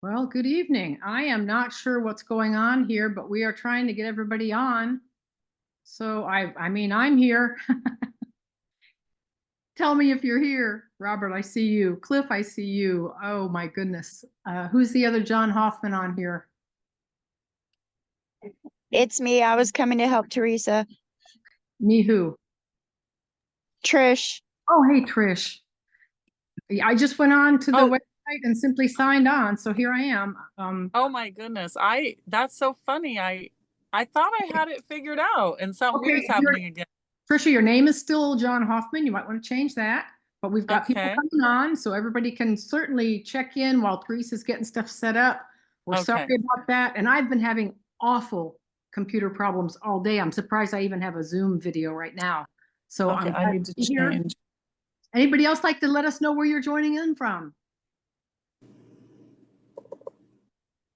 Well, good evening. I am not sure what's going on here, but we are trying to get everybody on. So I mean, I'm here. Tell me if you're here. Robert, I see you. Cliff, I see you. Oh my goodness. Who's the other John Hoffman on here? It's me. I was coming to help Teresa. Me who? Trish. Oh, hey, Trish. I just went on to the Oh, website and simply signed on. So here I am. oh my goodness. That's so funny. I thought I had it figured out and something weird's Okay, happening again. Trisha, your name is still John Hoffman. You might want to change that, but we've got people Okay. coming on, so everybody can certainly check in while Teresa's getting stuff set up. We're sorry Okay. about that. And I've been having awful computer problems all day. I'm surprised I even have a Zoom video right now. So Okay, I'm I glad need to to be here. change. Anybody else like to let us know where you're joining in from?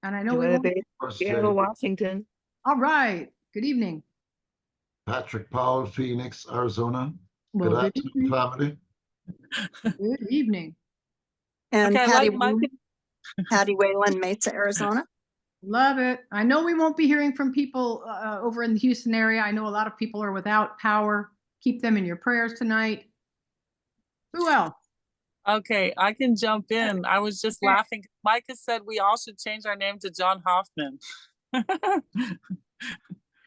And I know we won't. Seattle, Washington. All right. Good evening. Patrick Powell, Phoenix, Arizona. Well, Good good afternoon, evening. family. Good evening. And Okay, I Patty, like Mike. Patty Whalen, Mesa, Arizona. Love it. I know we won't be hearing from people over in the Houston area. I know a lot of people are without power. Keep them in your prayers tonight. Who else? Okay, I can jump in. I was just laughing. Micah said we all should change our name to John Hoffman.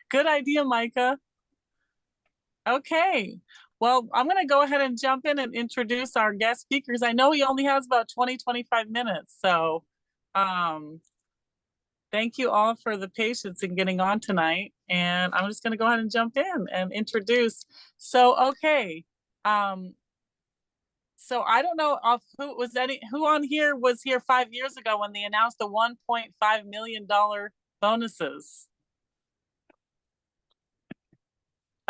Good idea, Micah. Okay. Well, I'm going to go ahead and jump in and introduce our guest speakers. I know he only has about 20-25 minutes. So thank you all for the patience in getting on tonight. And I'm just going to go ahead and jump in and introduce. So, okay. So I don't know of who on here was here 5 years ago when they announced the $1.5 million bonuses.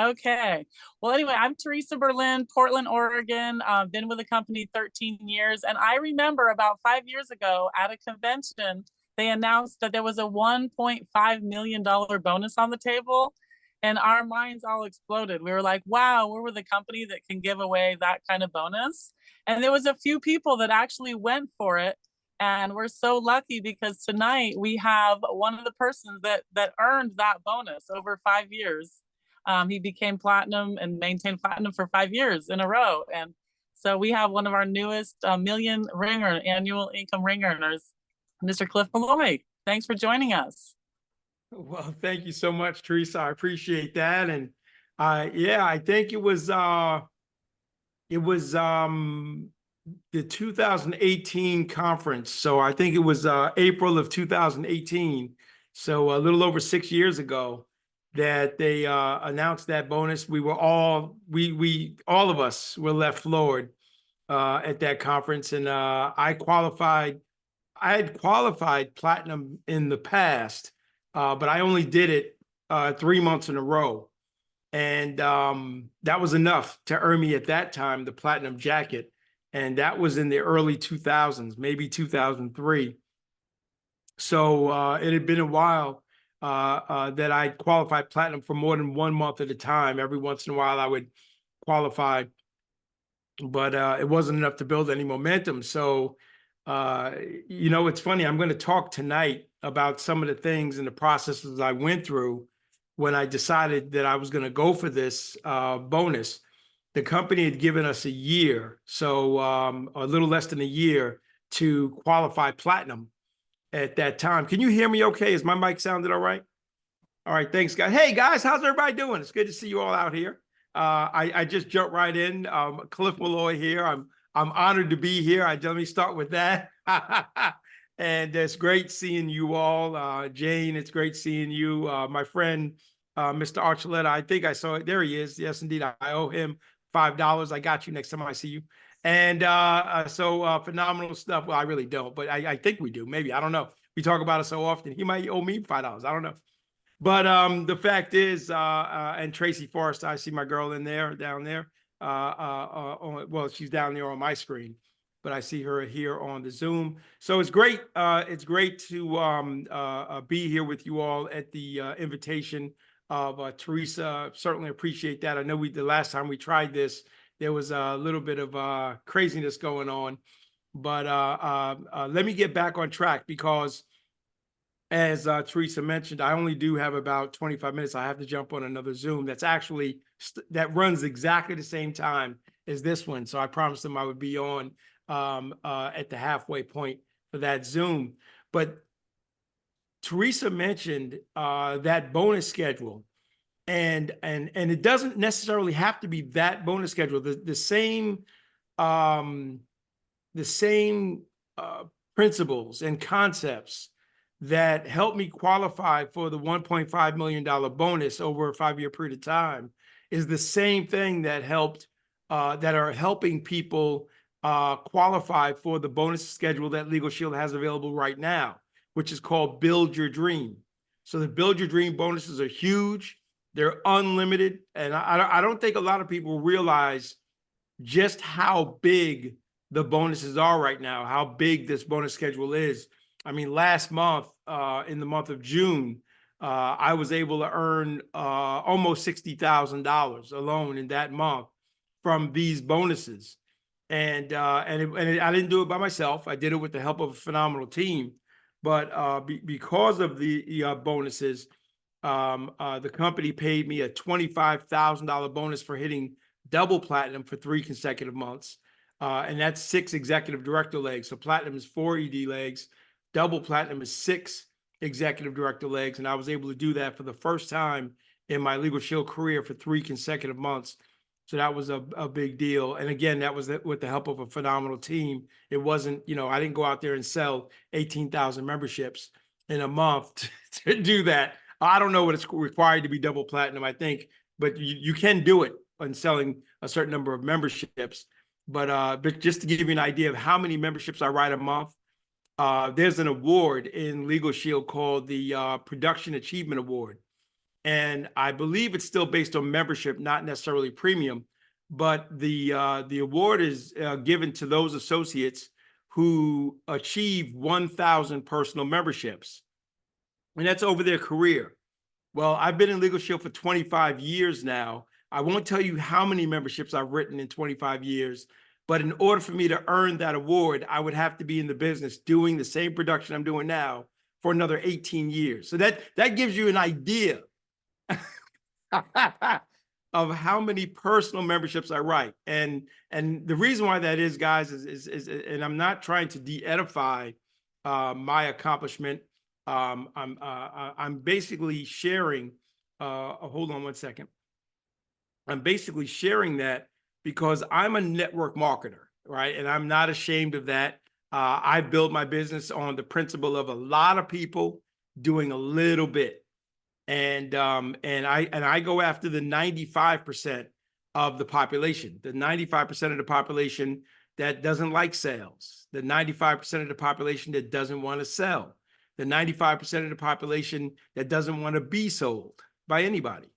Okay. Well, anyway, I'm Teresa Berlin, Portland, Oregon. Been with the company 13 years. And I remember about 5 years ago at a convention, they announced that there was a $1.5 million bonus on the table. And our minds all exploded. We were like, wow, we're the company that can give away that kind of bonus. And there was a few people that actually went for it. And we're so lucky because tonight we have one of the persons that earned that bonus over 5 years. He became platinum and maintained platinum for 5 years in a row. And so we have one of our newest million ringer annual income ring earners, Mr. Cliff Malloy. Thanks for joining us. Well, thank you so much, Teresa. I appreciate that. And yeah, I think it was the 2018 conference. So I think it was April of 2018. So a little over 6 years ago that they announced that bonus. We all of us were left floored at that conference. And I had qualified platinum in the past, but I only did it 3 months in a row. And that was enough to earn me at that time the platinum jacket. And that was in the early 2000s, maybe 2003. So it had been a while that I qualified platinum for more than 1 month at a time. Every once in a while I would qualify, but it wasn't enough to build any momentum. So, it's funny, I'm going to talk tonight about some of the things and the processes I went through when I decided that I was going to go for this bonus. The company had given us a year, so a little less than a year to qualify platinum at that time. Can you hear me okay? Is my mic sounded all right? All right, thanks, guys. Hey, guys, how's everybody doing? It's good to see you all out here. I just jumped right in. Cliff Malloy here. I'm honored to be here. Let me start with that. And it's great seeing you all. Jane, it's great seeing you. My friend, Mr. Archuleta, I think I saw it. There he is. Yes, indeed. I owe him $5. I got you next time I see you. And so phenomenal stuff. Well, I really don't, but I think we do. Maybe, I don't know. We talk about it so often. He might owe me $5. I don't know. But the fact is, and Tracy Forrest, I see my girl in there, down there. Well, she's down there on my screen, but I see her here on the Zoom. So it's great. It's great to be here with you all at the invitation of Teresa. Certainly appreciate that. I know the last time we tried this, there was a little bit of craziness going on. But let me get back on track because as Teresa mentioned, I only do have about 25 minutes. I have to jump on another Zoom that's actually that runs exactly the same time as this one. So I promised them I would be on at the halfway point for that Zoom. But Teresa mentioned that bonus schedule, and it doesn't necessarily have to be that bonus schedule. The same principles and concepts that helped me qualify for the $1.5 million bonus over a 5-year period of time is the same thing that that are helping people qualify for the bonus schedule that Legal Shield has available right now, which is called Build Your Dream. So the Build Your Dream bonuses are huge. They're unlimited. And I don't think a lot of people realize just how big the bonuses are right now, how big this bonus schedule is. I mean, last month, in the month of June, I was able to earn almost $60,000 alone in that month from these bonuses. And I didn't do it by myself. I did it with the help of a phenomenal team. But because of the bonuses, the company paid me a $25,000 bonus for hitting double platinum for 3 consecutive months. And that's 6 executive director legs. So platinum is 4 ED legs. Double platinum is 6 executive director legs. And I was able to do that for the first time in my Legal Shield career for 3 consecutive months. So that was a big deal. And again, that was with the help of a phenomenal team. It wasn't, I didn't go out there and sell 18,000 memberships in a month to do that. I don't know what it's required to be double platinum, I think, but you can do it on selling a certain number of memberships. But just to give you an idea of how many memberships I write a month, there's an award in Legal Shield called the Production Achievement Award. And I believe it's still based on membership, not necessarily premium. But the award is given to those associates who achieve 1,000 personal memberships. And that's over their career. Well, I've been in Legal Shield for 25 years now. I won't tell you how many memberships I've written in 25 years, but in order for me to earn that award, I would have to be in the business doing the same production I'm doing now for another 18 years. So that gives you an idea of how many personal memberships I write. And the reason why that is, guys, is and I'm not trying to de-edify my accomplishment. I'm basically sharing, hold on one second. I'm basically sharing that because I'm a network marketer, right? And I'm not ashamed of that. I build my business on the principle of a lot of people doing a little bit. And I go after the 95% of the population, the 95% of the population that doesn't like sales, the 95% of the population that doesn't want to sell, the 95% of the population that doesn't want to be sold by anybody.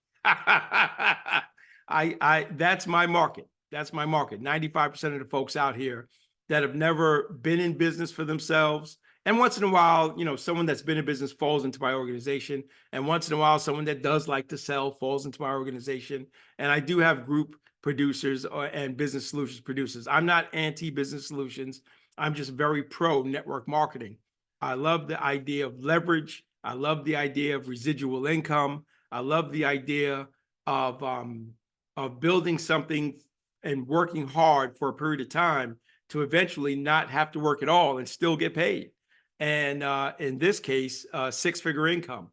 That's my market. That's my market. 95% of the folks out here that have never been in business for themselves. And once in a while, someone that's been in business falls into my organization. And once in a while, someone that does like to sell falls into my organization. And I do have group producers and business solutions producers. I'm not anti-business solutions. I'm just very pro network marketing. I love the idea of leverage. I love the idea of residual income. I love the idea of building something and working hard for a period of time to eventually not have to work at all and still get paid. And in this case, 6-figure income.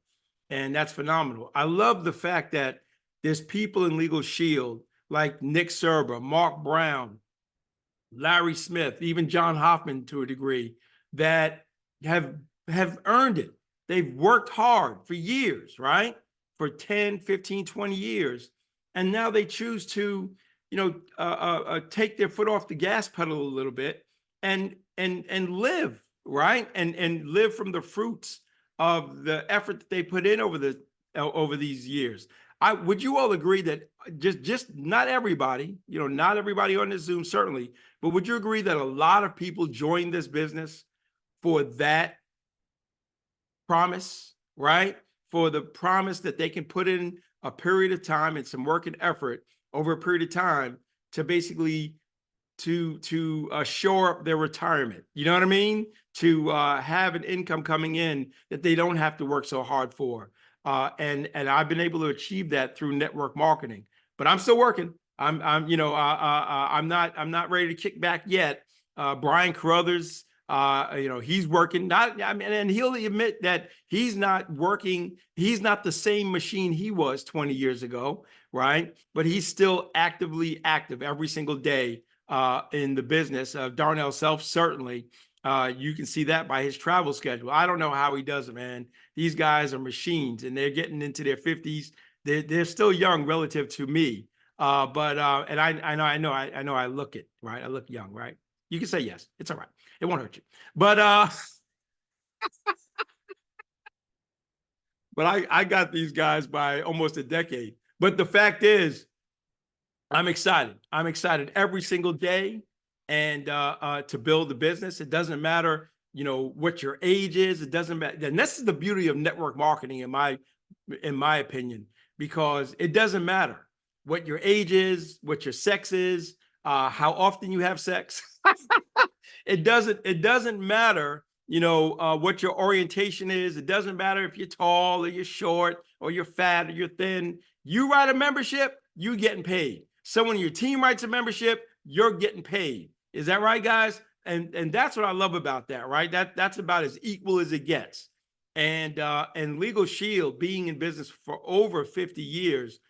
And that's phenomenal. I love the fact that there's people in Legal Shield like Nick Serba, Mark Brown, Larry Smith, even John Hoffman to a degree, that have earned it. They've worked hard for years, right? For 10, 15, 20 years. And now they choose to, take their foot off the gas pedal a little bit and live, right? And live from the fruits of the effort that they put in over these years. Would you all agree that just not everybody, not everybody on this Zoom, certainly, but would you agree that a lot of people join this business for that promise, right? For the promise that they can put in a period of time and some work and effort over a period of time to basically to shore up their retirement. You know what I mean? To have an income coming in that they don't have to work so hard for. And I've been able to achieve that through network marketing. But I'm still working. I'm not ready to kick back yet. Brian Carruthers, he's working. And he'll admit that he's not working. He's not the same machine he was 20 years ago, right? But he's still actively active every single day in the business. Darnell Self, certainly. You can see that by his travel schedule. I don't know how he does it, man. These guys are machines, and they're getting into their 50s. They're still young relative to me. And I know I look it, right? I look young, right? You can say yes. It's all right. It won't hurt you. But but I got these guys by almost a decade. But the fact is, I'm excited. I'm excited every single day, and to build the business. It doesn't matter, what your age is. It doesn't matter. And this is the beauty of network marketing, in my opinion, because it doesn't matter what your age is, what your sex is, how often you have sex. It doesn't matter, what your orientation is. It doesn't matter if you're tall or you're short or you're fat or you're thin. You write a membership, you're getting paid. Someone in your team writes a membership, you're getting paid. Is that right, guys? And that's what I love about that, right? That's about as equal as it gets. And Legal Shield, being in business for over 50 years,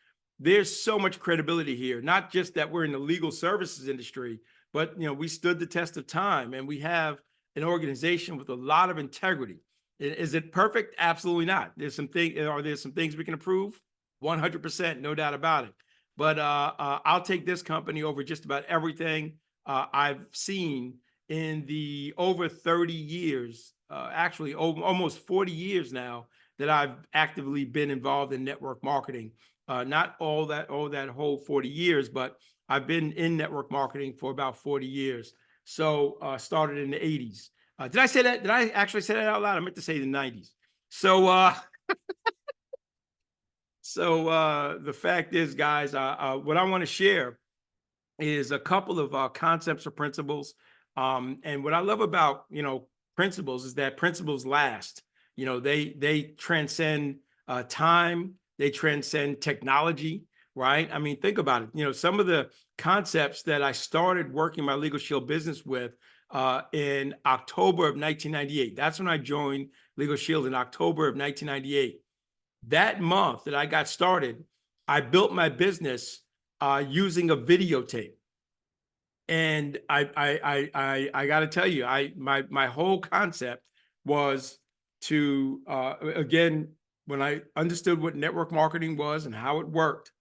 there's so much credibility here. Not just that we're in the legal services industry, but we stood the test of time, and we have an organization with a lot of integrity. Is it perfect? Absolutely not. Are there some things we can improve? 100%, no doubt about it. But I'll take this company over just about everything I've seen in the over 30 years, actually almost 40 years now, that I've actively been involved in network marketing. Not all that whole 40 years, but I've been in network marketing for about 40 years. So started in the 80s. Did I say that? Did I actually say that out loud? I meant to say the 90s. So the fact is, guys, what I want to share is a couple of concepts or principles. And what I love about, principles is that principles last. They transcend time. They transcend technology, right? I mean, think about it. Some of the concepts that I started working my Legal Shield business with in October of 1998. That's when I joined Legal Shield, in October of 1998. That month that I got started, I built my business using a videotape. And I got to tell you, my whole concept was to again, when I understood what network marketing was and how it worked,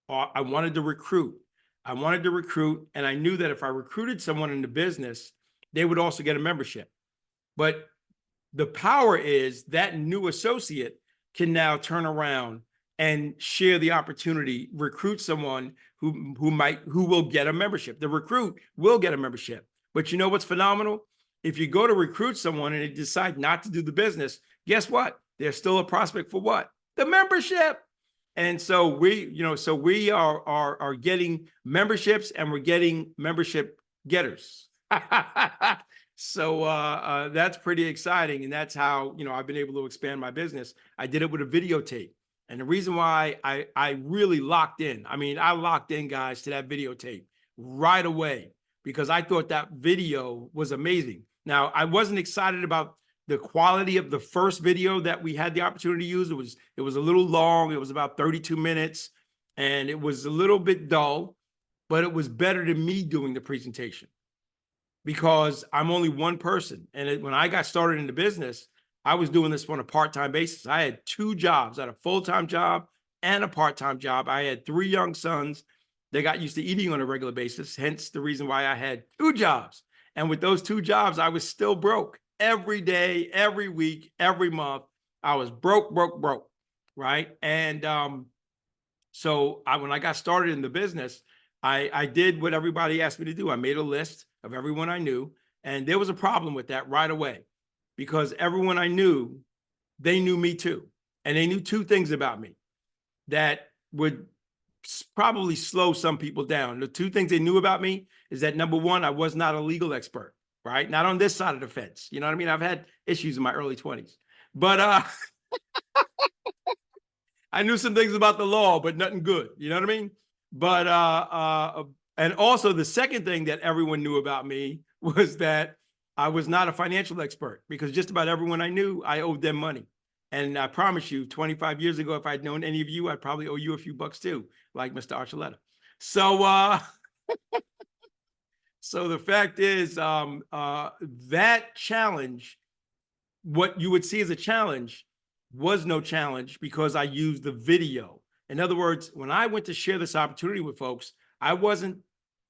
I wanted to recruit. And I knew that if I recruited someone in the business, they would also get a membership. But the power is that new associate can now turn around and share the opportunity, recruit someone who will get a membership. The recruit will get a membership. But you know what's phenomenal? If you go to recruit someone and they decide not to do the business, guess what? They're still a prospect for what? The membership. And so we are getting memberships, and we're getting membership getters. So that's pretty exciting. And that's how, I've been able to expand my business. I did it with a videotape. And the reason why I really locked in, I locked in, guys, to that videotape right away, because I thought that video was amazing. Now, I wasn't excited about the quality of the first video that we had the opportunity to use. It was a little long. It was about 32 minutes, and it was a little bit dull, but it was better than me doing the presentation, because I'm only one person. And when I got started in the business, I was doing this on a part-time basis. I had 2 jobs. I had a full-time job and a part-time job. I had 3 young sons. They got used to eating on a regular basis, hence the reason why I had 2 jobs. And with those 2 jobs, I was still broke. Every day, every week, every month, I was broke, right? And so when I got started in the business, I did what everybody asked me to do. I made a list of everyone I knew, and there was a problem with that right away, because everyone I knew, they knew me too. And they knew 2 things about me that would probably slow some people down. The two things they knew about me is that number one, I was not a legal expert, right? Not on this side of the fence. You know what I mean? I've had issues in my early 20s, but I knew some things about the law, but nothing good. You know what I mean? But and also the second thing that everyone knew about me was that I was not a financial expert, because just about everyone I knew, I owed them money. And I promise you, 25 years ago, if I'd known any of you, I'd probably owe you a few bucks too, like Mr. Archuleta. So so the fact is, that challenge, what you would see as a challenge, was no challenge because I used the video. In other words, when I went to share this opportunity with folks, I wasn't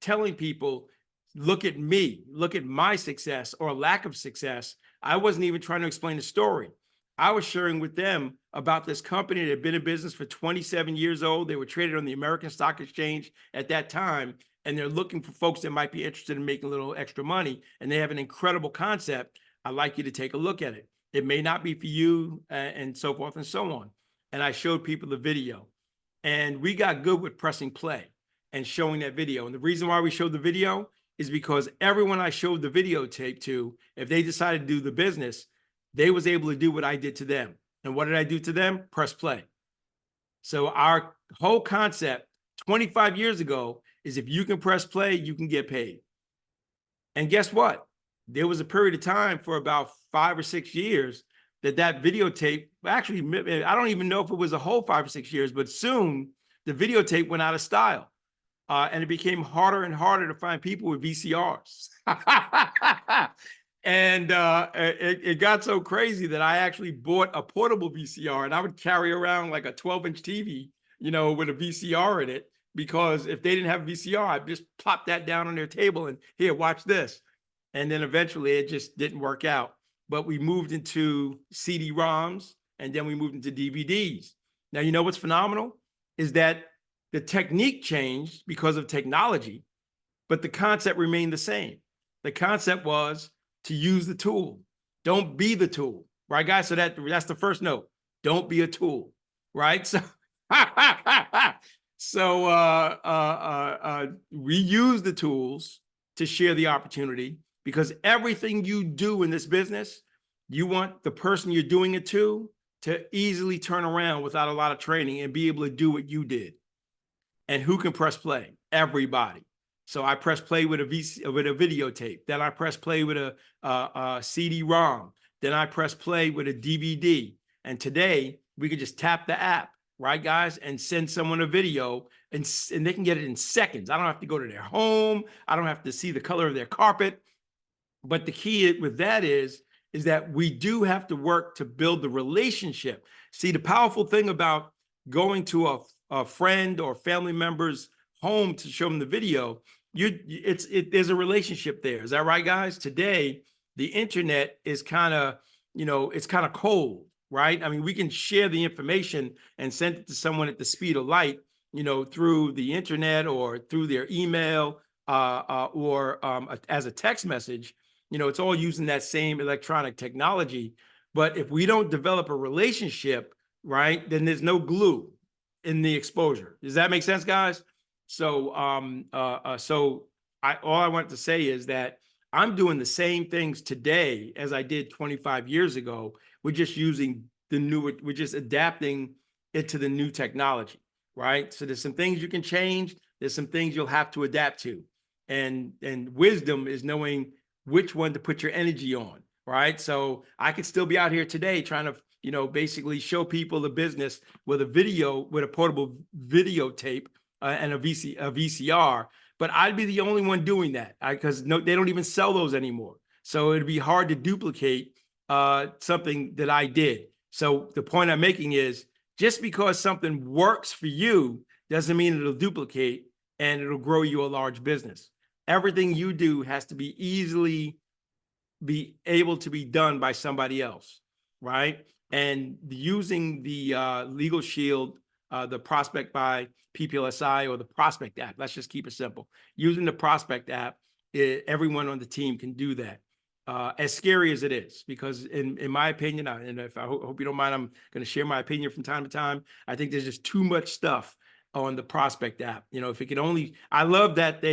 telling people, look at me, look at my success or lack of success. I wasn't even trying to explain the story. I was sharing with them about this company that had been in business for 27 years old. They were traded on the American Stock Exchange at that time, and they're looking for folks that might be interested in making a little extra money, and they have an incredible concept. I'd like you to take a look at it. It may not be for you, and so forth and so on. And I showed people the video, and we got good with pressing play and showing that video. And the reason why we showed the video is because everyone I showed the videotape to, if they decided to do the business, they was able to do what I did to them. And what did I do to them? Press play. So our whole concept 25 years ago is, if you can press play, you can get paid. And guess what? There was a period of time for about 5 or 6 years that videotape, actually, I don't even know if it was a whole 5 or 6 years, but soon the videotape went out of style. And it became harder and harder to find people with VCRs. And it got so crazy that I actually bought a portable VCR, and I would carry around like a 12-inch TV, you know, with a VCR in it, because if they didn't have a VCR, I'd just plop that down on their table and, here, watch this. And then eventually it just didn't work out. But we moved into CD-ROMs, and then we moved into DVDs. Now, you know what's phenomenal is that the technique changed because of technology, but the concept remained the same. The concept was to use the tool. Don't be the tool, right, guys? So that's the first note. Don't be a tool, right? So, we use the tools to share the opportunity, because everything you do in this business, you want the person you're doing it to easily turn around without a lot of training and be able to do what you did. And who can press play? Everybody. So I press play with a videotape. Then I press play with a CD-ROM. Then I press play with a DVD. And today we could just tap the app, right, guys, and send someone a video, and they can get it in seconds. I don't have to go to their home. I don't have to see the color of their carpet. But the key with that is that we do have to work to build the relationship. See, the powerful thing about going to a friend or family member's home to show them the video, there's a relationship there. Is that right, guys? Today, the internet is kind of, it's kind of cold, right? I mean, we can share the information and send it to someone at the speed of light, through the internet or through their email or as a text message. It's all using that same electronic technology. But if we don't develop a relationship, right, then there's no glue in the exposure. Does that make sense, guys? So, all I want to say is that I'm doing the same things today as I did 25 years ago. We're just using we're just adapting it to the new technology, right? So there's some things you can change. There's some things you'll have to adapt to. And wisdom is knowing which one to put your energy on, right? So I could still be out here today trying to, basically show people the business with a portable videotape and a VCR, but I'd be the only one doing that because they don't even sell those anymore. So it'd be hard to duplicate something that I did. So the point I'm making is, just because something works for you doesn't mean it'll duplicate and it'll grow you a large business. Everything you do has to be easily be able to be done by somebody else, right? And using the Legal Shield, the Prospect by PPLSI, or the Prospect app, let's just keep it simple. Using the Prospect app, everyone on the team can do that. As scary as it is, because in my opinion, and if I hope you don't mind, I'm going to share my opinion from time to time. I think there's just too much stuff on the Prospect app. You know, if it could only, I love that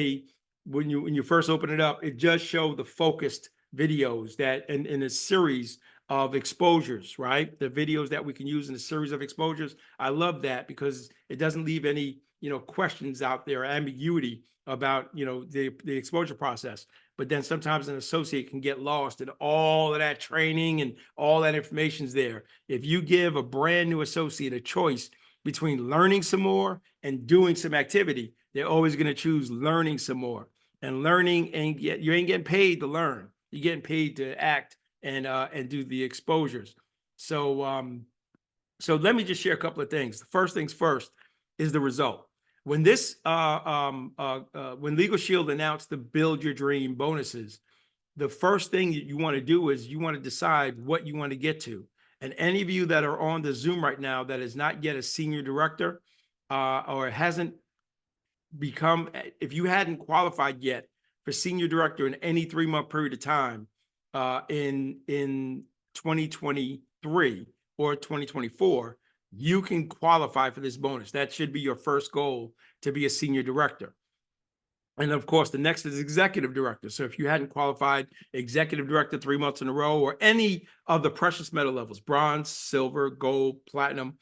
when you first open it up, it just show the focused videos that in a series of exposures, right? The videos that we can use in a series of exposures. I love that because it doesn't leave any, questions out there, ambiguity about, the exposure process. But then sometimes an associate can get lost in all of that training and all that information's there. If you give a brand new associate a choice between learning some more and doing some activity, they're always going to choose learning some more. And learning you ain't getting paid to learn. You're getting paid to act and do the exposures. So so let me just share a couple of things. The first things first is the result. When when Legal Shield announced the Build Your Dream bonuses, the first thing that you want to do is you want to decide what you want to get to. And any of you that are on the Zoom right now that is not yet a senior director or hasn't become, if you hadn't qualified yet for senior director in any 3-month period of time in 2023 or 2024, you can qualify for this bonus. That should be your first goal, to be a senior director. And of course, the next is executive director. So if you hadn't qualified executive director 3 months in a row, or any of the precious metal levels, bronze, silver, gold, platinum,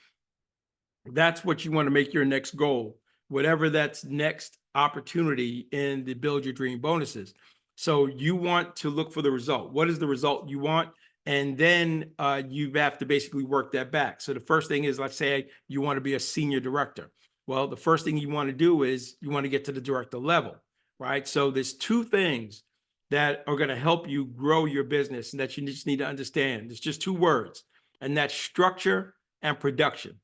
that's what you want to make your next goal, whatever that's next opportunity in the Build Your Dream bonuses. So you want to look for the result. What is the result you want? And then you have to basically work that back. So the first thing is, let's say you want to be a senior director. Well, the first thing you want to do is you want to get to the director level, right? So there's 2 things that are going to help you grow your business and that you just need to understand. It's just 2 words, and that's structure and production.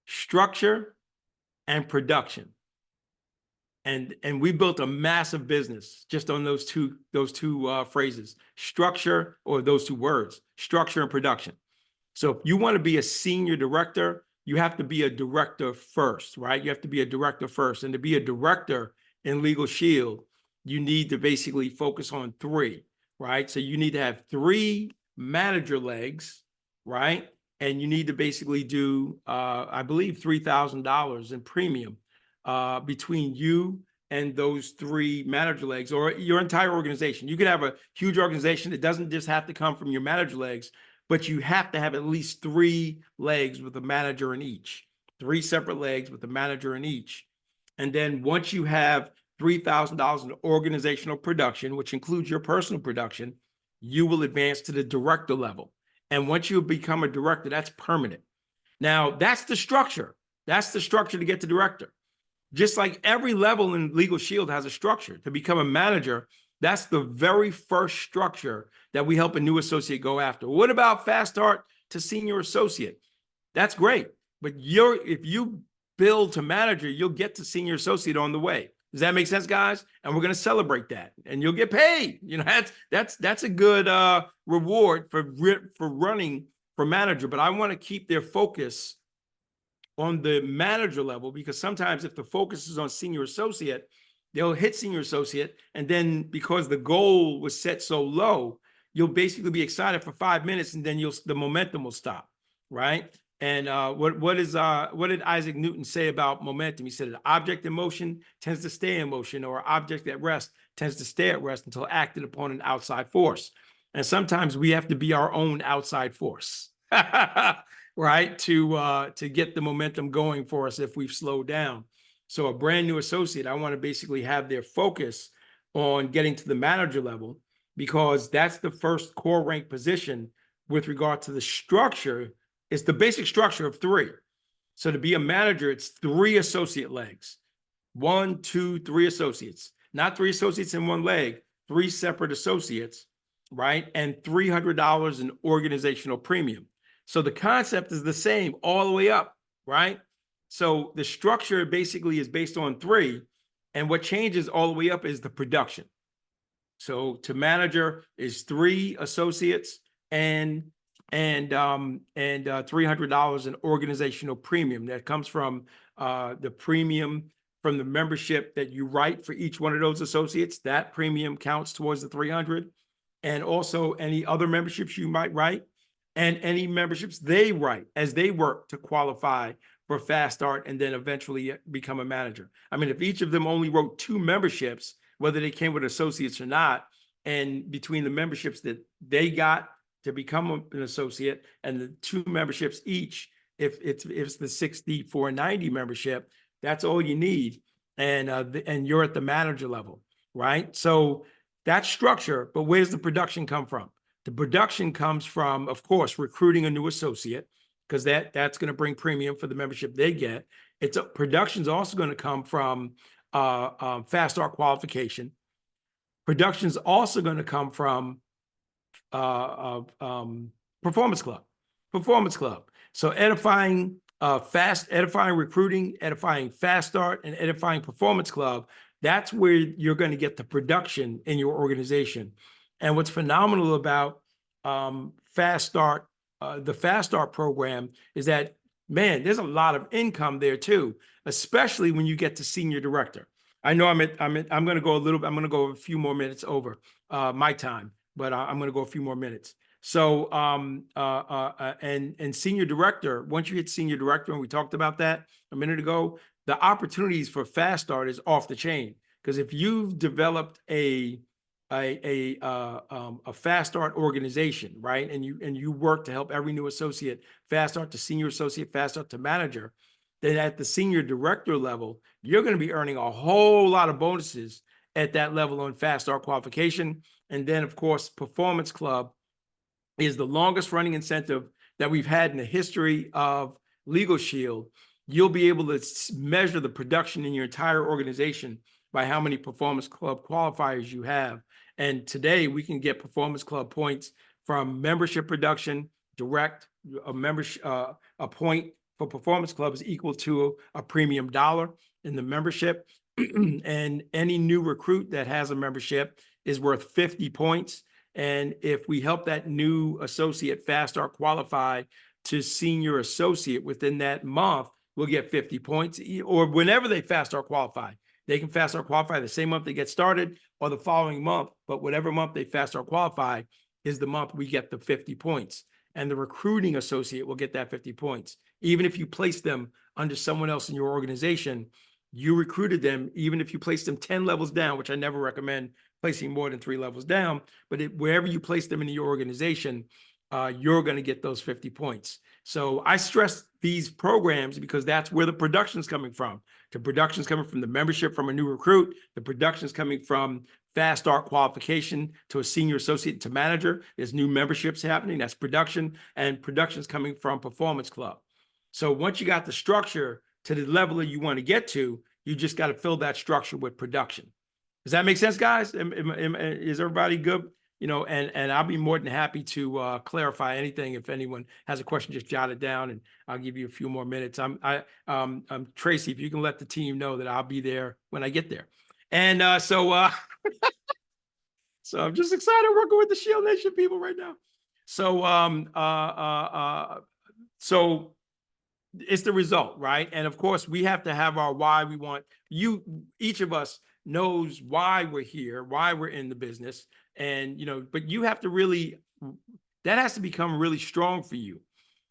Structure and production. And we built a massive business just on those two phrases, structure, or those 2 words, structure and production. So if you want to be a senior director, you have to be a director first, right? You have to be a director first. And to be a director in Legal Shield, you need to basically focus on 3, right? So you need to have 3 manager legs, right? And you need to basically do, I believe, $3,000 in premium between you and those 3 manager legs, or your entire organization. You could have a huge organization. It doesn't just have to come from your manager legs, but you have to have at least 3 legs with a manager in each, 3 separate legs with a manager in each. And then once you have $3,000 in organizational production, which includes your personal production, you will advance to the director level. And once you become a director, that's permanent. Now, that's the structure. That's the structure to get to director. Just like every level in Legal Shield has a structure. To become a manager, that's the very first structure that we help a new associate go after. What about fast start to senior associate? That's great. But if you build to manager, you'll get to senior associate on the way. Does that make sense, guys? And we're going to celebrate that, and you'll get paid. That's a good reward for running for manager. But I want to keep their focus on the manager level, because sometimes if the focus is on senior associate, they'll hit senior associate. And then because the goal was set so low, you'll basically be excited for 5 minutes, and then the momentum will stop, right? And what did Isaac Newton say about momentum? He said, an object in motion tends to stay in motion, or an object at rest tends to stay at rest until acted upon an outside force. And sometimes we have to be our own outside force. Right, to get the momentum going for us if we've slowed down. So a brand new associate, I want to basically have their focus on getting to the manager level, because that's the first core rank position with regard to the structure. It's the basic structure of 3. So to be a manager, it's 3 associate legs. 1, 2, 3 associates. Not 3 associates in one leg, 3 separate associates, right? And $300 in organizational premium. So the concept is the same all the way up, right? So the structure basically is based on 3, and what changes all the way up is the production. So to manager is 3 associates and $300 in organizational premium. That comes from the premium from the membership that you write for each one of those associates. That premium counts towards the 300, and also any other memberships you might write, and any memberships they write as they work to qualify for Fast Start and then eventually become a manager. I mean, if each of them only wrote 2 memberships, whether they came with associates or not, and between the memberships that they got to become an associate and the 2 memberships each, if it's the 60 for 90 membership, that's all you need. And you're at the manager level, right? So that's structure, but where's the production come from? The production comes from, of course, recruiting a new associate, because that's going to bring premium for the membership they get. Production's also going to come from Fast Start qualification. Production's also going to come from Performance Club. So edifying recruiting, edifying Fast Start, and edifying Performance Club. That's where you're going to get the production in your organization. And what's phenomenal about Fast Start, the Fast Start program, is that, man, there's a lot of income there too, especially when you get to senior director. I know I'm going to go a few more minutes over my time, but I'm going to go a few more minutes. So, and senior director, once you hit senior director, and we talked about that a minute ago, the opportunities for Fast Start is off the chain. Because if you've developed a Fast Start organization, right, and you work to help every new associate Fast Start to senior associate, Fast Start to manager, then at the senior director level, you're going to be earning a whole lot of bonuses at that level on Fast Start qualification. And then, of course, Performance Club is the longest running incentive that we've had in the history of Legal Shield. You'll be able to measure the production in your entire organization by how many Performance Club qualifiers you have. And today we can get Performance Club points from membership production, direct. A point for Performance Club is equal to a premium dollar in the membership. And any new recruit that has a membership is worth 50 points. And if we help that new associate Fast Start qualify to senior associate within that month, we'll get 50 points. Or whenever they Fast Start qualify, they can Fast Start qualify the same month they get started or the following month, but whatever month they Fast Start qualify is the month we get the 50 points. And the recruiting associate will get that 50 points. Even if you place them under someone else in your organization, you recruited them, even if you place them 10 levels down, which I never recommend placing more than 3 levels down, but wherever you place them in your organization, you're going to get those 50 points. So I stress these programs because that's where the production's coming from. The production's coming from the membership from a new recruit. The production's coming from Fast Start qualification to a senior associate to manager. There's new memberships happening. That's production. And production's coming from Performance Club. So once you got the structure to the level that you want to get to, you just got to fill that structure with production. Does that make sense, guys? Is everybody good? You know, and I'll be more than happy to clarify anything. If anyone has a question, just jot it down, and I'll give you a few more minutes. I'm Tracy. If you can let the team know that I'll be there when I get there, and so I'm just excited working with the Shield Nation people right now. So so it's the result, right? And of course, we have to have our why. We want you. Each of us knows why we're here, why we're in the business. And, you know, but you have to really, that has to become really strong for you,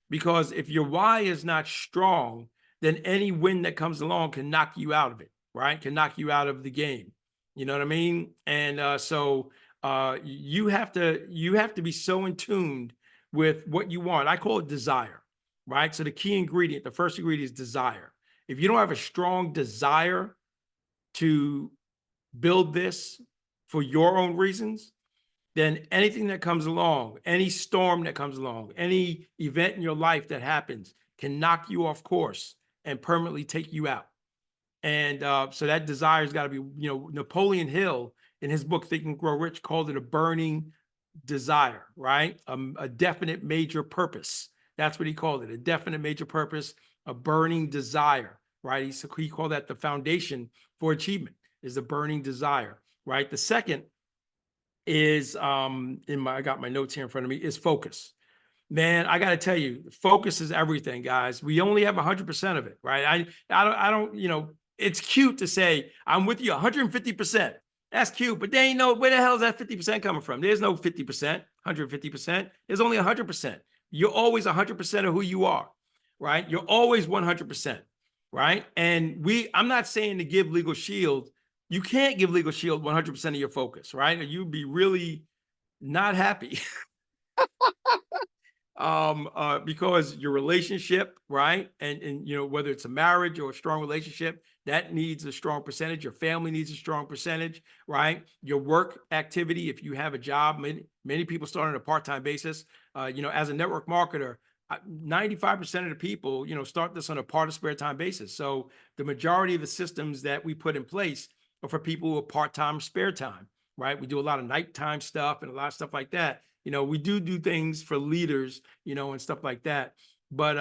because if your why is not strong, then any win that comes along can knock you out of it, right? Can knock you out of the game. You know what I mean? And so you have to be so in tune with what you want. I call it desire, right? So the key ingredient, the first ingredient is desire. If you don't have a strong desire to build this for your own reasons, then anything that comes along, any storm that comes along, any event in your life that happens can knock you off course and permanently take you out. And so that desire's got to be, you know, Napoleon Hill in his book, Think and Grow Rich, called it a burning desire, right? A definite major purpose. That's what he called it, a definite major purpose, a burning desire, right? He called that the foundation for achievement, is a burning desire, right? The second is I got my notes here in front of me, is focus. Man, I got to tell you, focus is everything, guys. We only have 100% of it, right? I don't, you know, it's cute to say I'm with you 150%. That's cute, but they ain't no, where the hell is that 50% coming from? There's no 50%, 150%. There's only 100%. You're always 100% of who you are. right? You're always 100%, right? And I'm not saying to give Legal Shield, you can't give Legal Shield 100% of your focus, right? Or you'd be really not happy. Because your relationship, right? And you know, whether it's a marriage or a strong relationship, that needs a strong percentage. Your family needs a strong percentage, right? Your work activity, if you have a job, many people start on a part-time basis. You know, as a network marketer, 95% of the people, you know, start this on a part of spare time basis. So the majority of the systems that we put in place are for people who are part-time spare time, right? We do a lot of nighttime stuff and a lot of stuff like that. You know, we do things for leaders, you know, and stuff like that. But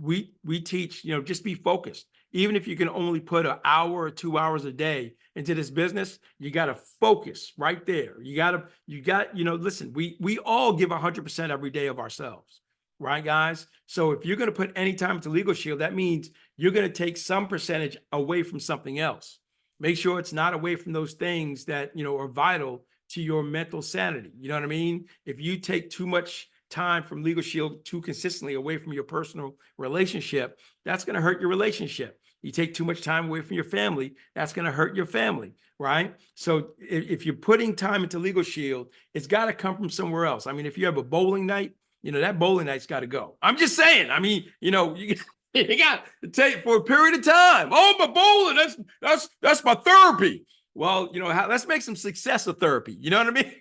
we teach, you know, just be focused. Even if you can only put an hour or 2 hours a day into this business, you got to focus right there. You got, you know, listen, we all give 100% every day of ourselves, right, guys? So if you're going to put any time into Legal Shield, that means you're going to take some percentage away from something else. Make sure it's not away from those things that, you know, are vital to your mental sanity. You know what I mean? If you take too much time from Legal Shield too consistently away from your personal relationship, that's going to hurt your relationship. You take too much time away from your family, that's going to hurt your family, right? So if you're putting time into Legal Shield, it's got to come from somewhere else. I mean, if you have a bowling night, you know, that bowling night's got to go. I'm just saying, I mean, you know, you got to take for a period of time. Oh, my bowling, that's my therapy. Well, you know, let's make some success of therapy. You know what I mean?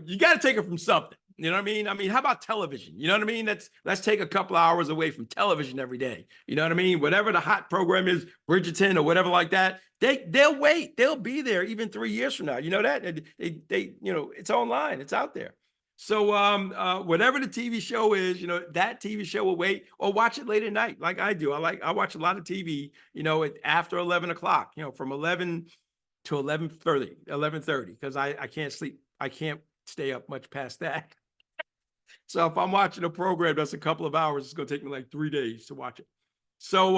You got to take it from something. You know what I mean? I mean, how about television? You know what I mean? Let's take a couple of hours away from television every day. You know what I mean? Whatever the hot program is, Bridgerton or whatever like that, they'll wait. They'll be there even 3 years from now. You know that? They you know, it's online. It's out there. So whatever the TV show is, you know, that TV show will wait, or watch it late at night like I do. I watch a lot of TV, you know, after 11 o'clock, you know, from 11 to 11:30, because I can't sleep. I can't stay up much past that. So if I'm watching a program that's a couple of hours, it's going to take me like 3 days to watch it. So,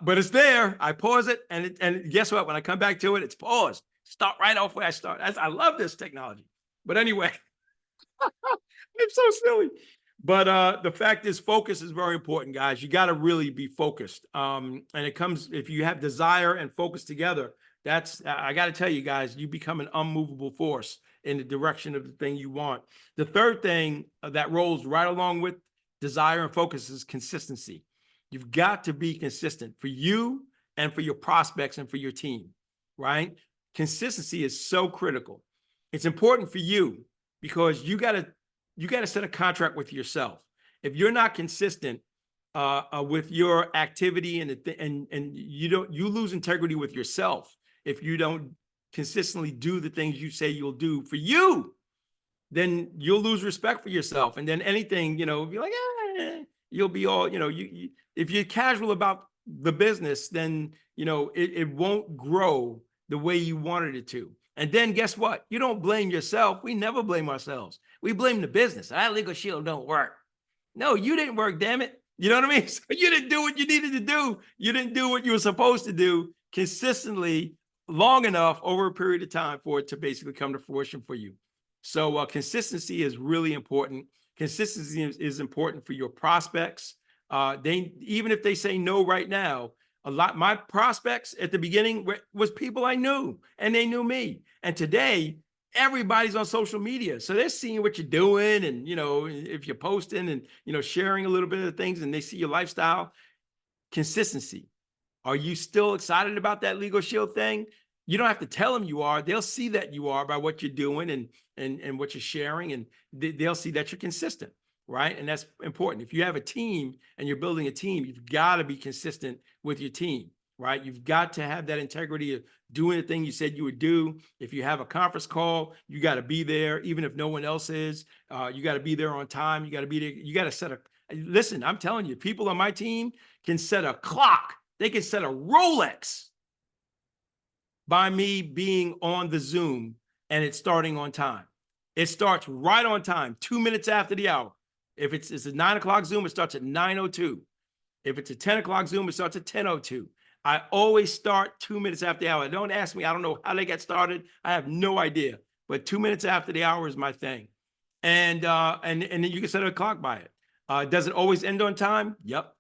but it's there. I pause it, and guess what? When I come back to it, it's paused. Start right off where I start. I love this technology. But anyway. I'm so silly. But the fact is, focus is very important, guys. You got to really be focused. And it comes, if you have desire and focus together, I got to tell you guys, you become an unmovable force in the direction of the thing you want. The third thing that rolls right along with desire and focus is consistency. You've got to be consistent for you and for your prospects and for your team, right? Consistency is so critical. It's important for you, because you got to set a contract with yourself. If you're not consistent with your activity and you lose integrity with yourself if you don't consistently do the things you say you'll do for you, then you'll lose respect for yourself. And then anything, you know, be like, you'll be all, you know, if you're casual about the business, then, you know, it won't grow the way you wanted it to. And then guess what? You don't blame yourself. We never blame ourselves. We blame the business. Our Legal Shield don't work. No, you didn't work, damn it. You know what I mean? So you didn't do what you needed to do. You didn't do what you were supposed to do consistently long enough over a period of time for it to basically come to fruition for you. So consistency is really important. Consistency is important for your prospects. Even if they say no right now, my prospects at the beginning was people I knew, and they knew me. And today, everybody's on social media. So they're seeing what you're doing, and, you know, if you're posting and, you know, sharing a little bit of things, and they see your lifestyle. Consistency. Are you still excited about that Legal Shield thing? You don't have to tell them you are. They'll see that you are by what you're doing and what you're sharing, and they'll see that you're consistent, right? And that's important. If you have a team and you're building a team, you've got to be consistent with your team, right? You've got to have that integrity of doing the thing you said you would do. If you have a conference call, you got to be there, even if no one else is. You got to be there on time. You got to be there. You got to set listen, I'm telling you, people on my team can set a clock. They can set a Rolex by me being on the Zoom and it's starting on time. It starts right on time, 2 minutes after the hour. If it's a 9 o'clock Zoom, it starts at 9:02. If it's a 10 o'clock Zoom, it starts at 10:02. I always start 2 minutes after the hour. Don't ask me. I don't know how they get started. I have no idea. But 2 minutes after the hour is my thing. and then you can set a clock by it. Does it always end on time? Yep.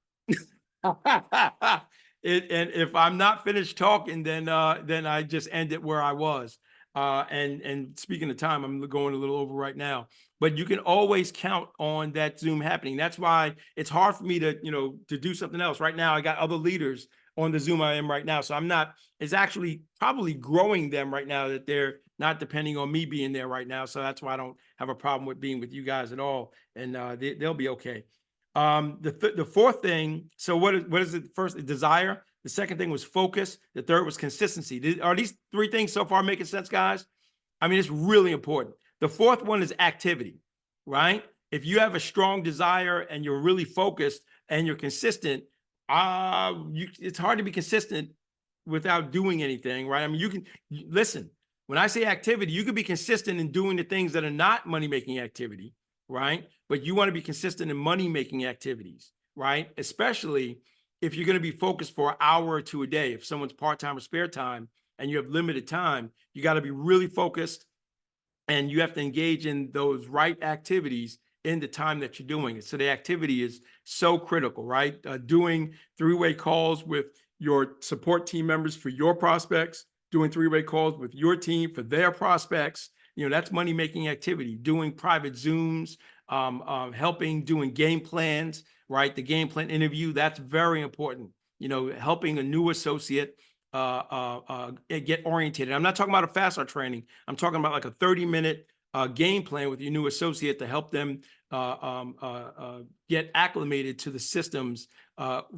And if I'm not finished talking, then I just end it where I was. And speaking of time, I'm going a little over right now, but you can always count on that Zoom happening. That's why it's hard for me to, to do something else. Right now, I got other leaders on the Zoom I am right now. So it's actually probably growing them right now that they're not depending on me being there right now. So that's why I don't have a problem with being with you guys at all. And they'll be okay. The fourth thing, so what is it? First, desire. The second thing was focus. The third was consistency. Are these three things so far making sense, guys? I mean, it's really important. The fourth one is activity, right? If you have a strong desire and you're really focused and you're consistent, it's hard to be consistent without doing anything, right? I mean, listen, when I say activity, you can be consistent in doing the things that are not money-making activity, right? But you want to be consistent in money-making activities, right? Especially if you're going to be focused for an hour or two a day. If someone's part-time or spare time and you have limited time, you got to be really focused and you have to engage in those right activities in the time that you're doing it. So the activity is so critical, right? Doing three-way calls with your support team members for your prospects, doing three-way calls with your team for their prospects. That's money-making activity. Doing private Zooms, helping doing game plans, right? The game plan interview, that's very important. Helping a new associate get oriented. I'm not talking about a fast start training. I'm talking about like a 30-minute game plan with your new associate to help them get acclimated to the systems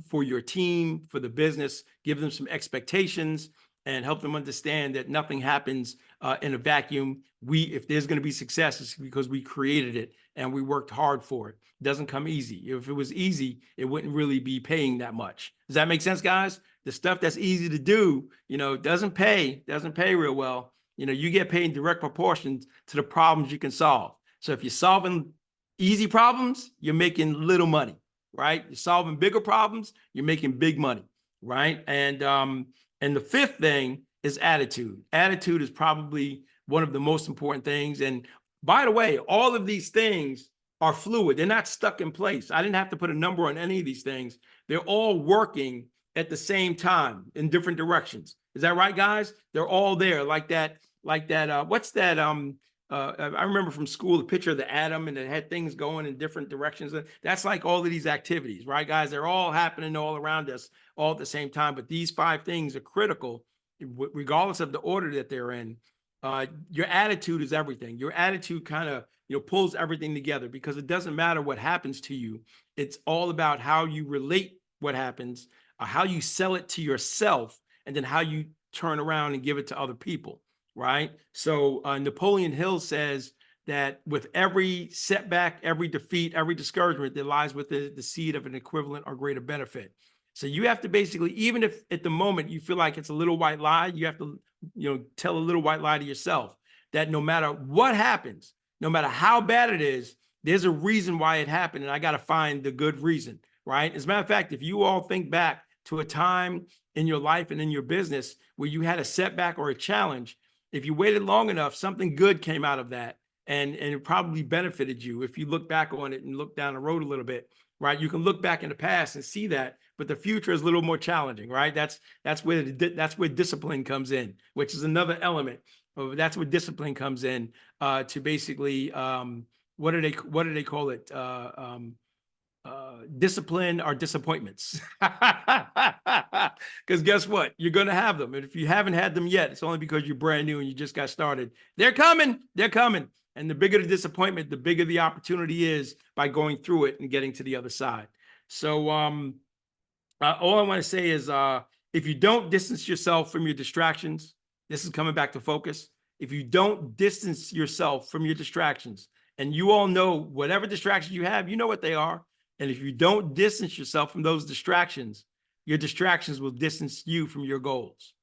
for your team, for the business, give them some expectations and help them understand that nothing happens in a vacuum. If there's going to be success, it's because we created it and we worked hard for it. It doesn't come easy. If it was easy, it wouldn't really be paying that much. Does that make sense, guys? The stuff that's easy to do, doesn't pay real well. You get paid in direct proportions to the problems you can solve. So if you're solving easy problems, you're making little money, right? You're solving bigger problems, you're making big money, right? And the fifth thing is attitude. Attitude is probably one of the most important things. And by the way, all of these things are fluid. They're not stuck in place. I didn't have to put a number on any of these things. They're all working at the same time in different directions. Is that right, guys? They're all there like that. What's that? I remember from school, the picture of the atom and it had things going in different directions. That's like all of these activities, right, guys? They're all happening all around us all at the same time. But these 5 things are critical, regardless of the order that they're in. Your attitude is everything. Your attitude kind of, pulls everything together because it doesn't matter what happens to you. It's all about how you relate what happens, how you sell it to yourself, and then how you turn around and give it to other people, right? So Napoleon Hill says that with every setback, every defeat, every discouragement, there lies within the seed of an equivalent or greater benefit. So you have to basically, even if at the moment you feel like it's a little white lie, you have to, tell a little white lie to yourself that no matter what happens, no matter how bad it is, there's a reason why it happened. And I got to find the good reason, right? As a matter of fact, if you all think back to a time in your life and in your business where you had a setback or a challenge, if you waited long enough, something good came out of that. And it probably benefited you if you look back on it and look down the road a little bit, right? You can look back in the past and see that, but the future is a little more challenging, right? That's where discipline comes in, which is another element. That's where discipline comes in to basically what do they call it? Discipline or disappointments. Because guess what? You're going to have them. And if you haven't had them yet, it's only because you're brand new and you just got started. They're coming. And the bigger the disappointment, the bigger the opportunity is by going through it and getting to the other side. So all I want to say is if you don't distance yourself from your distractions, this is coming back to focus. If you don't distance yourself from your distractions, and you all know whatever distractions you have, you know what they are. And if you don't distance yourself from those distractions, your distractions will distance you from your goals.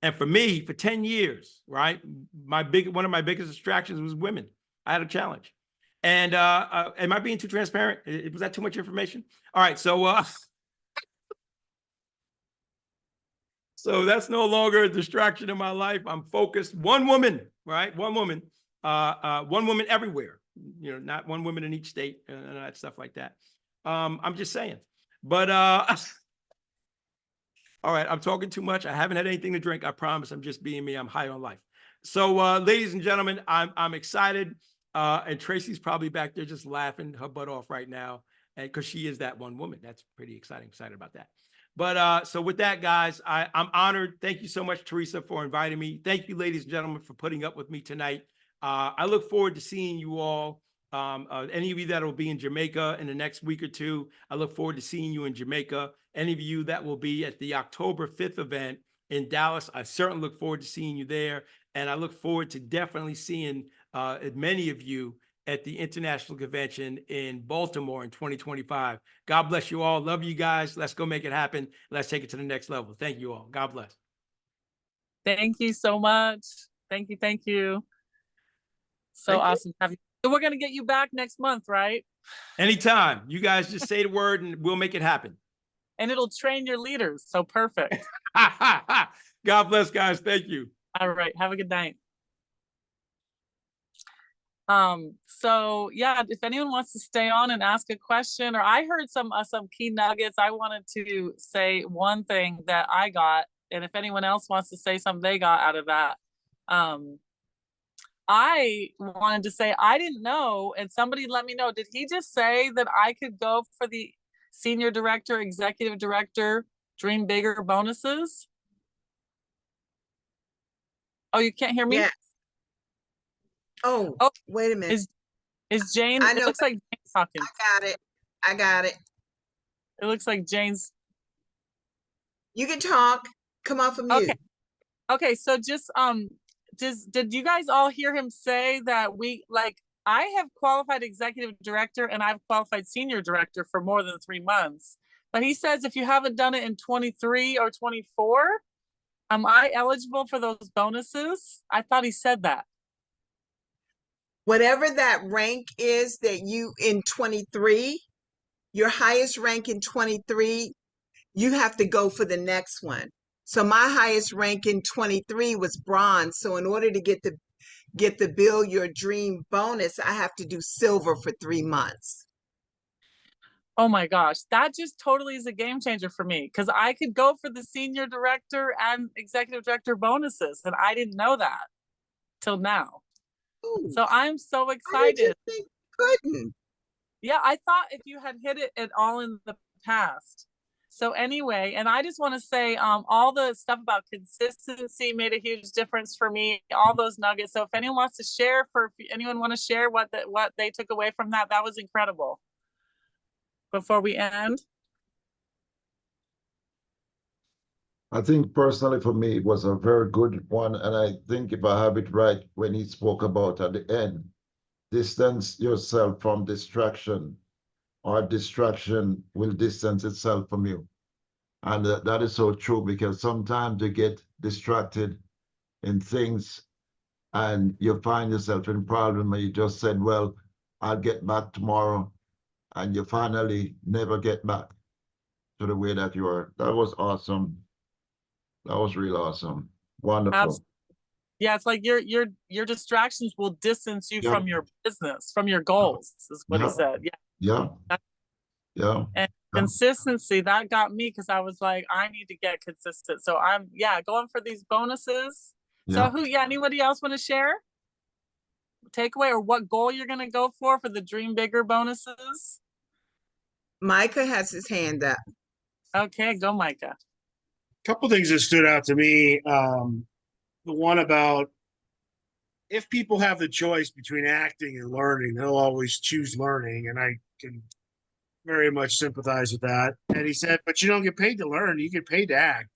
And for me, for 10 years, right, one of my biggest distractions was women. I had a challenge. And am I being too transparent? Was that too much information? All right, so so that's no longer a distraction in my life. I'm focused. One woman, right? One woman everywhere. not one woman in each state and that stuff like that. I'm just saying, but, all right, I'm talking too much. I haven't had anything to drink. I promise. I'm just being me. I'm high on life. So, ladies and gentlemen, I'm excited. And Tracy's probably back there just laughing her butt off right now, and because she is that one woman. That's pretty exciting. Excited about that. But so with that, guys, I'm honored. Thank you so much, Teresa, for inviting me. Thank you, ladies and gentlemen, for putting up with me tonight. I look forward to seeing you all. Any of you that will be in Jamaica in the next week or two, I look forward to seeing you in Jamaica. Any of you that will be at the October 5th event in Dallas, I certainly look forward to seeing you there. And I look forward to definitely seeing many of you at the International Convention in Baltimore in 2025. God bless you all. Love you guys. Let's go make it happen. Let's take it to the next level. Thank you all. God bless. Thank you so much. Thank you. Thank you. So Thank you. awesome to have you. So we're going to get you back next month, right? Anytime. You guys just say the word and we'll make it happen. And it'll train your leaders. So perfect. God bless, guys. Thank you. All right. Have a good night. So yeah, if anyone wants to stay on and ask a question, or I heard some key nuggets, I wanted to say one thing that I got, and if anyone else wants to say something they got out of that, I wanted to say, I didn't know, and somebody let me know, did he just say that I could go for the senior director, executive director, dream bigger bonuses? Oh, you can't hear me? Yeah. Oh, Oh, wait a minute. Is Jane, I it know, looks like Jane's talking. I got it. It looks like Jane's. You can talk. Come off of mute. Okay, so just did you guys all hear him say that I have qualified executive director and I've qualified senior director for more than 3 months. But he says if you haven't done it in 23 or 24, am I eligible for those bonuses? I thought he said that. Whatever that rank is that you in 23, your highest rank in 23, you have to go for the next one. So my highest rank in 23 was bronze. So in order to get the Build Your Dream bonus, I have to do silver for 3 months. Oh my gosh, that just totally is a game changer for me, because I could go for the senior director and executive director bonuses, and I didn't know that till now. Ooh, So I'm so why did you excited. think you couldn't? Yeah, I thought if you had hit it at all in the past. So anyway, and I just want to say all the stuff about consistency made a huge difference for me, all those nuggets. So if anyone wants to share, anyone want to share what they took away from that, that was incredible. Before we end. I think personally for me, it was a very good one. And I think if I have it right, when he spoke about at the end, distance yourself from distraction, or distraction will distance itself from you. And that is so true, because sometimes you get distracted in things and you find yourself in problem and you just said, well, I'll get back tomorrow. And you finally never get back to the way that you were. That was awesome. That was real awesome. Wonderful. Absolutely. Yeah, it's like your distractions will distance you from your business, from your goals, is what he said. Yeah. And consistency, that got me, because I was like, I need to get consistent. So I'm going for these bonuses. So anybody else want to share? Takeaway, or what goal you're gonna go for the Dream Bigger bonuses? Micah has his hand up. Okay, go Micah. Couple things that stood out to me. The one about, if people have the choice between acting and learning, they'll always choose learning. And I can very much sympathize with that. And he said, but you don't get paid to learn, you get paid to act.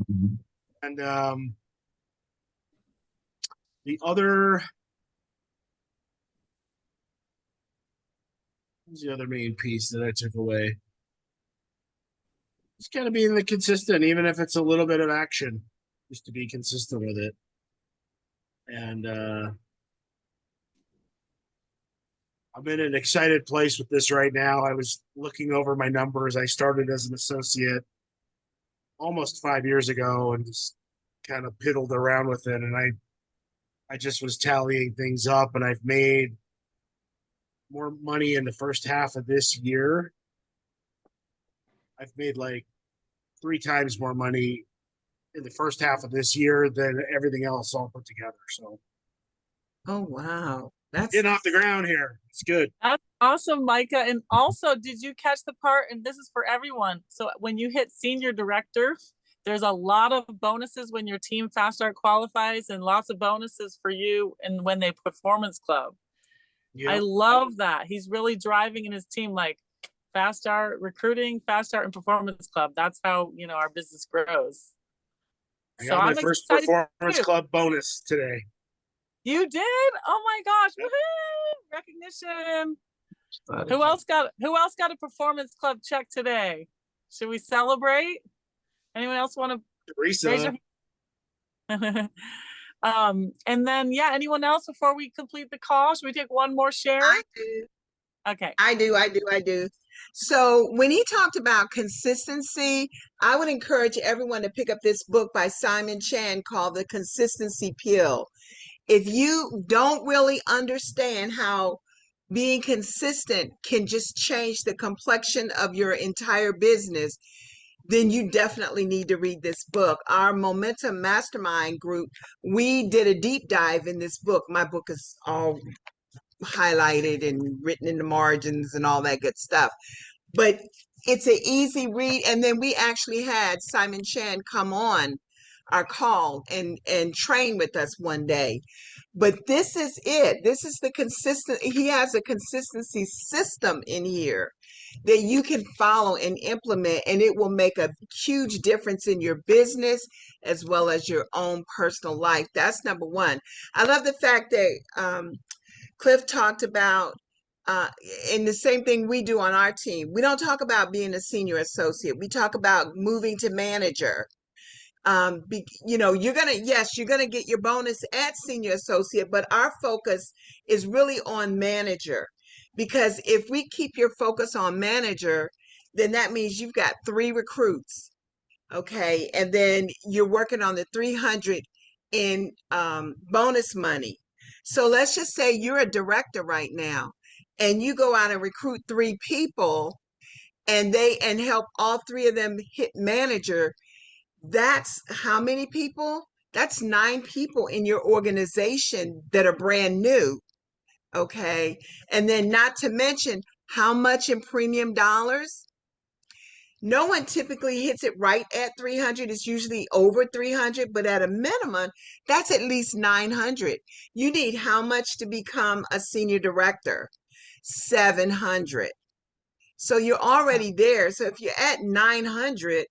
Mhm. And the other, what's the other main piece that I took away? It's got to be in the consistent, even if it's a little bit of action, just to be consistent with it. And I'm in an excited place with this right now. I was looking over my numbers. I started as an associate almost 5 years ago and just kind of piddled around with it. And I just was tallying things up, and I've made more money in the first half of this year. I've made like 3 times more money in the first half of this year than everything else all put together. So Oh, wow. That's getting off the ground here. It's good. That's awesome, Micah. And also, did you catch the part? And this is for everyone. So when you hit senior director, there's a lot of bonuses when your team Fast Start qualifies, and lots of bonuses for you and when they performance club. I Yeah. love that. He's really driving in his team like Fast Start recruiting, Fast Start and performance club. That's how, you know, our business grows. I So got my I'm first excited performance too. club bonus today. You did? Oh my gosh. Woohoo! Recognition. Who else got a performance club check today? Should we celebrate? Anyone else want to raise your Teresa, and then yeah, anyone else before we complete the call? Should we take one more share? I do. Okay. I do. So when he talked about consistency, I would encourage everyone to pick up this book by Simon Chan called The Consistency Pill. If you don't really understand how being consistent can just change the complexion of your entire business, then you definitely need to read this book. Our Momentum Mastermind group, we did a deep dive in this book. My book is all highlighted and written in the margins and all that good stuff. But it's an easy read. And then we actually had Simon Chan come on our call and train with us one day. But this is it. This is the consistent. He has a consistency system in here that you can follow and implement, and it will make a huge difference in your business as well as your own personal life. That's number one. I love the fact that Cliff talked about, and the same thing we do on our team. We don't talk about being a senior associate. We talk about moving to manager. You're gonna get your bonus at senior associate, but our focus is really on manager, because if we keep your focus on manager, then that means you've got 3 recruits, okay, and then you're working on the 300 in bonus money. So let's just say you're a director right now, and you go out and recruit 3 people, and help all 3 of them hit manager. That's how many people? That's 9 people in your organization that are brand new. Okay. And then not to mention how much in premium dollars. No one typically hits it right at 300. It's usually over 300, but at a minimum, that's at least 900. You need how much to become a senior director? 700. So you're already there. So if you're at 900,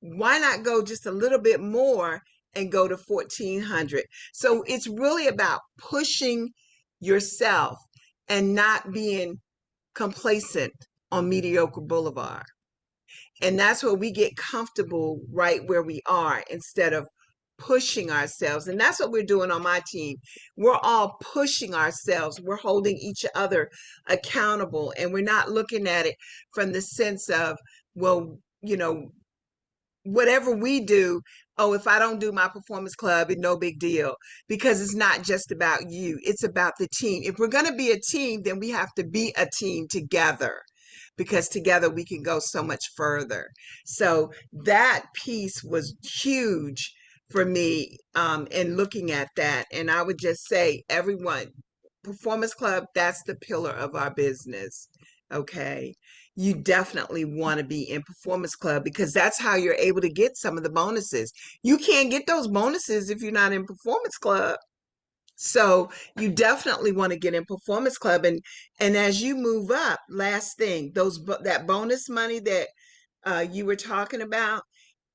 why not go just a little bit more and go to 1400? So it's really about pushing yourself and not being complacent on mediocre boulevard. And that's where we get comfortable right where we are instead of pushing ourselves. And that's what we're doing on my team. We're all pushing ourselves. We're holding each other accountable, and we're not looking at it from the sense of, well, whatever we do, oh, if I don't do my performance club, it's no big deal, because it's not just about you. It's about the team. If we're going to be a team, then we have to be a team together, because together we can go so much further. So that piece was huge for me in looking at that. And I would just say, everyone, performance club, that's the pillar of our business. Okay. You definitely want to be in performance club, because that's how you're able to get some of the bonuses. You can't get those bonuses if you're not in performance club. So you definitely want to get in performance club, and as you move up, last thing, that bonus money that you were talking about,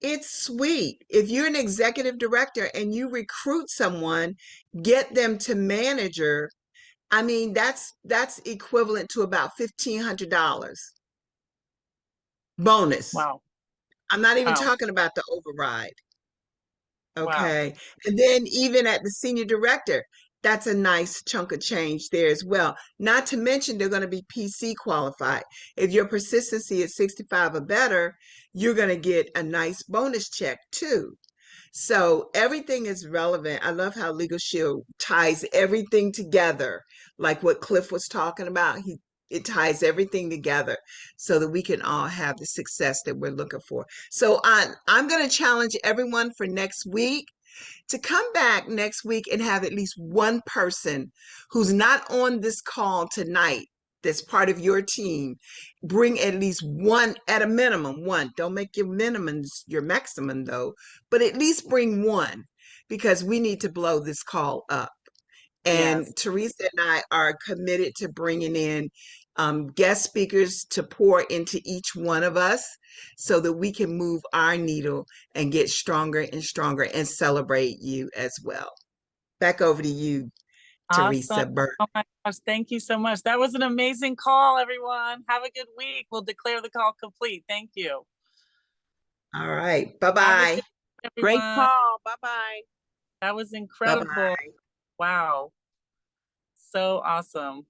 it's sweet. If you're an executive director and you recruit someone, get them to manager, I mean, that's equivalent to about $1,500 bonus. Wow. I'm not even Wow. talking about the override. Wow. Okay. And then even at the senior director, that's a nice chunk of change there as well. Not to mention they're going to be PC qualified. If your persistency is 65 or better, you're going to get a nice bonus check too. So everything is relevant. I love how Legal Shield ties everything together, like what Cliff was talking about. It ties everything together so that we can all have the success that we're looking for. So I'm going to challenge everyone for next week to come back next week and have at least one person who's not on this call tonight that's part of your team. Bring at least one, at a minimum, one. Don't make your minimums your maximum though, but at least bring one, because we need to blow this call up. And Yes. Teresa and I are committed to bringing in guest speakers to pour into each one of us so that we can move our needle and get stronger and stronger and celebrate you as well. Back over to you, Teresa Awesome. Burke. Oh my gosh, thank you so much. That was an amazing call, everyone. Have a good week. We'll declare the call complete. Thank you. All right. Have a Bye-bye. good Great everyone. call. Bye-bye. That was Bye-bye. incredible. Wow. So awesome.